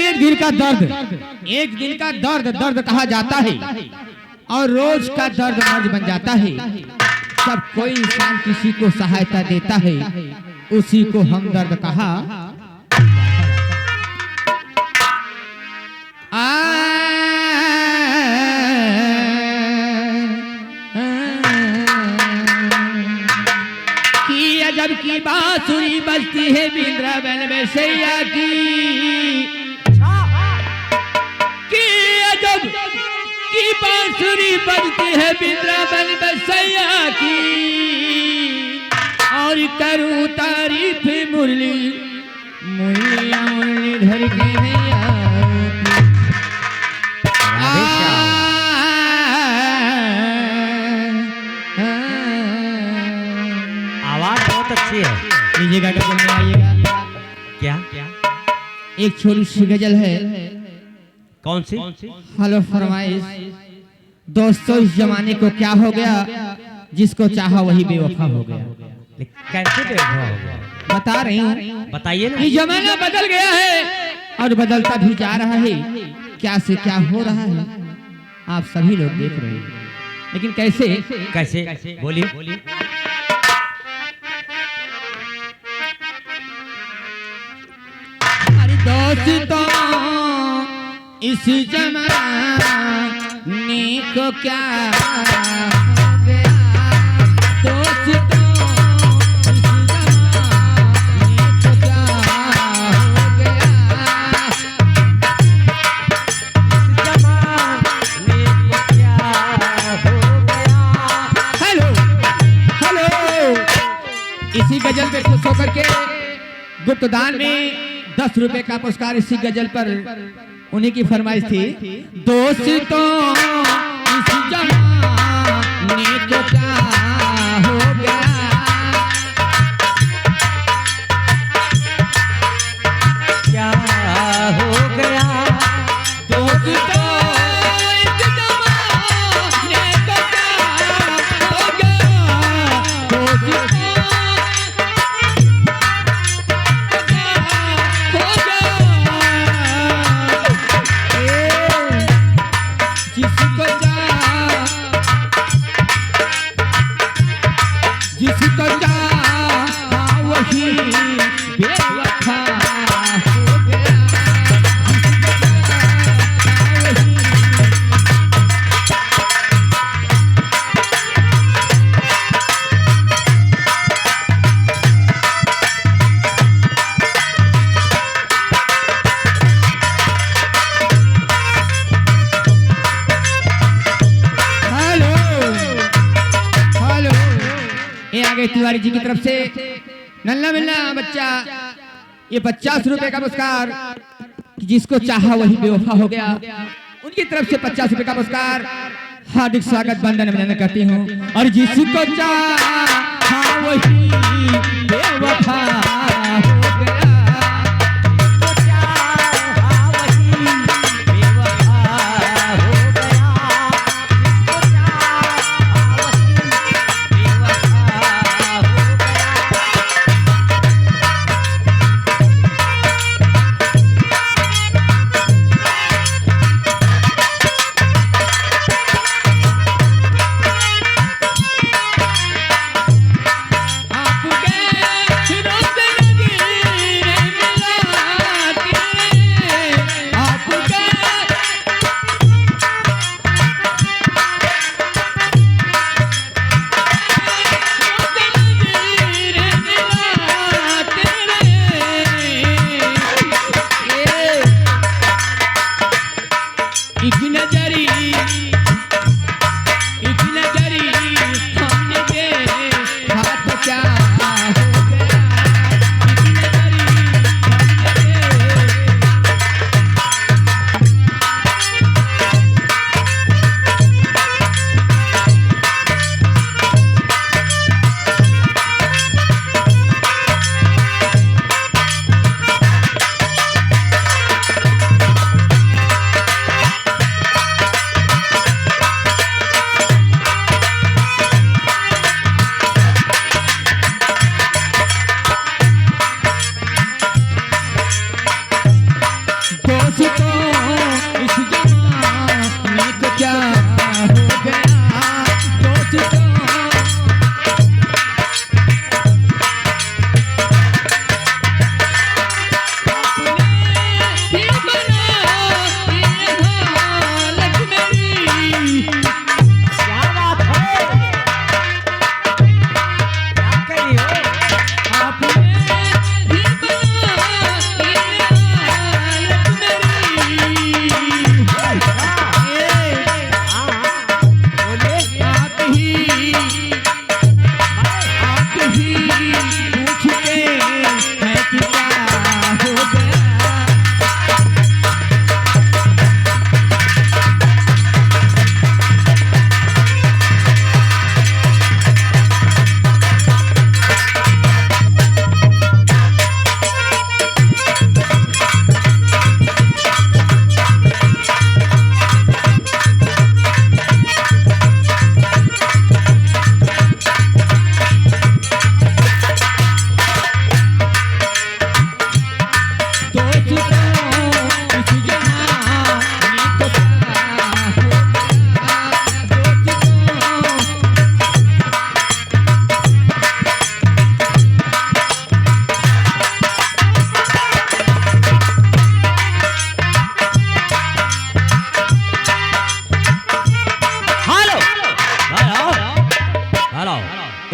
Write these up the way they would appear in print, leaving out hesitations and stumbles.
एक दिन का दर्द, एक दिन का दर्द दर्द कहा जाता है और रोज का दर्द मर्ज बन जाता है। जब कोई इंसान किसी को सहायता देता है उसी को हमदर्द कहा। जब की बांसुरी बजती है वृंदावन में सैया की जब की बांसुरी बजती है वृंदावन में सैया की, और करूं तारीफ मुरली मुरलिया मुरलीधर की हैया। अच्छी है, लीजिएगा गजल में आइएगा। क्या एक छोटी सी गजल है। कौन सी? हेलो फरमाइश। दोस्तों इस जमाने को क्या हो गया, जिसको चाहा वही बेवफा हो गया। कैसे बेवफा हो गया? बता रही हूँ, बताइए ना। ये जमाना बदल गया है और बदलता भी जा रहा है। क्या से क्या हो रहा है आप सभी लोग देख रहे हैं, लेकिन कैसे कैसे बोलिए। दोस्तों इस जमाने को क्या हो गया, दोस्तों इस जमाने को क्या हो गया, इस जमाने को क्या हो गया। Hello hello. इसी गजल पे खुश होकर के गुप्त दान में 10 रुपए का पुरस्कार इसी गजल पर उन्हीं की फरमाइश थी। दोस्तों इस जमाने को क्या हो गया, क्या हो गया, दोस्तों इस जमाने को क्या हो गया, दोस्तों जिसको चाहा वही बेवफा हो गया। तिवारी जी की तरफ से नन्ना मिलना बच्चा, ये 50 रुपए का पुरस्कार। जिसको चाहा वही बेवफा हो गया, उनकी तरफ से 50 रुपए का पुरस्कार। हार्दिक स्वागत वंदन अभिनंदन करती हूँ। और जिसको चाहा वही बेवफा हो गया, आपके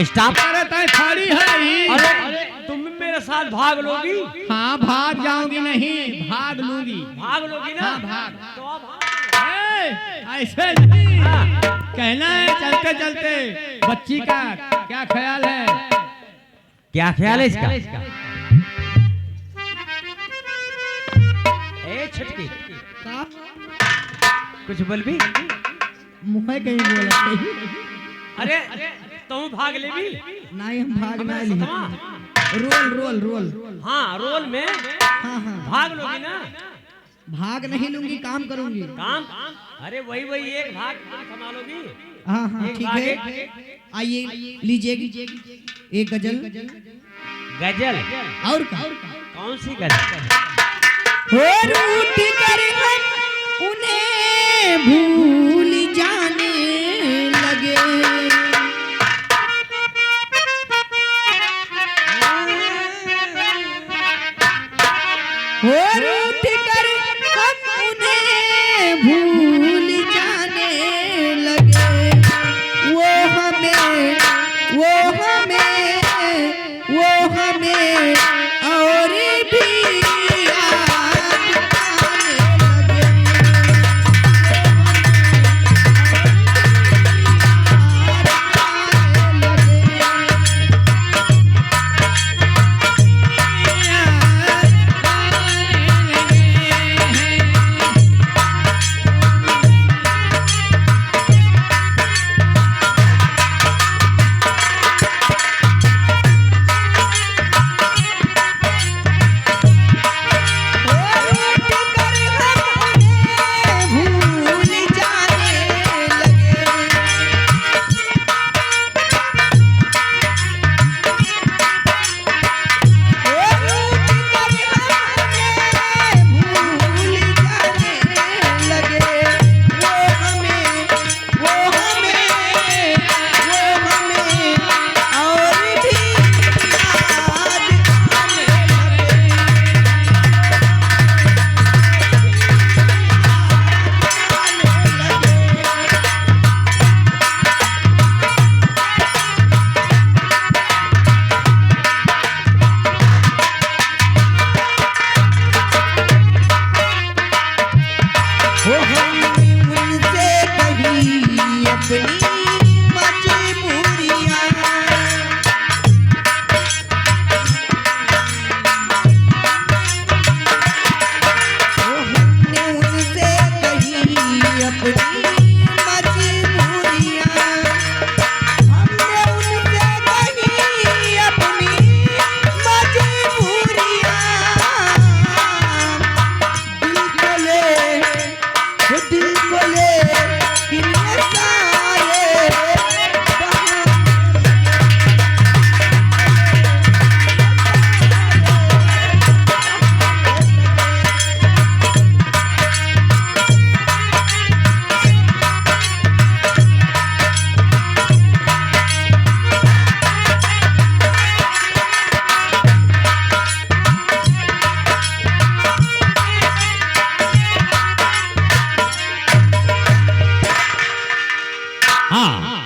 स्टॉप। रहता है खाली है ही। अरे तुम भी मेरे साथ भाग लोगी? हाँ भाग जाऊंगी नहीं, भाग लूंगी। भाग लोगी ना? हाँ, भाग। तो अब ऐसे नहीं हाँ। कहना है चलते चलते बच्ची का क्या ख्याल है? क्या ख्याल है इसका? ए छटकी कुछ बोल भी? मुँह कहीं बोला कहीं। अरे तुम भाग ले भी? नहीं हम भाग हमें नहीं ली। सतमा। Role role role. हाँ रोल में हाँ हाँ भाग लोगी ना? भाग नहीं लूंगी, काम करूंगी। काम? अरे वही एक भाग संभालोगी? हाँ हाँ एक ठीक भाग है। आइए लीजिए एक गजल। गजल? और का? कौन सी गजल? और उठ कर हम उन्हें भूल जाने लगे। और उठ कर हम उन्हें भूल जाने लगे। वो हमें और भी याद आने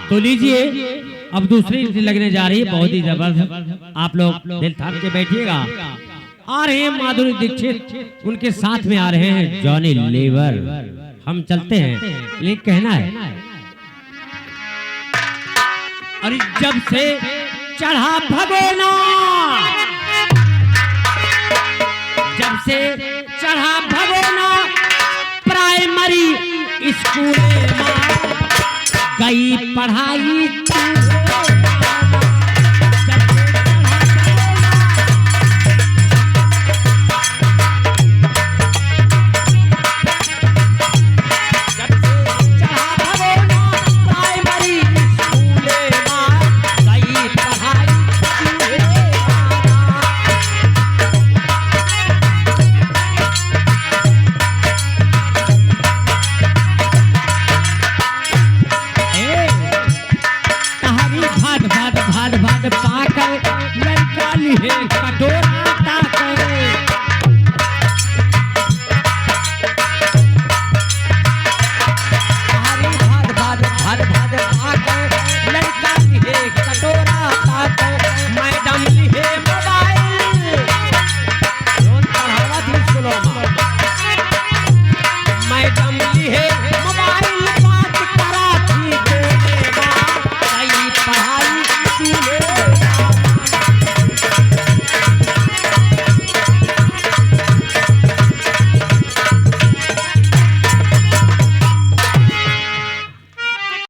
तो लीजिए अब दूसरी लगने जा रही है, बहुत ही जबरदस्त। आप लोग दिल थाम के बैठिएगा। आ रहे हैं माधुरी दीक्षित, उनके साथ में आ रहे हैं जॉनी लीवर। हम चलते हैं, लेकिन कहना है अरे जब से चढ़ा भगोना, जब से चढ़ा भगोना प्राइमरी स्कूल में गई पढ़ाई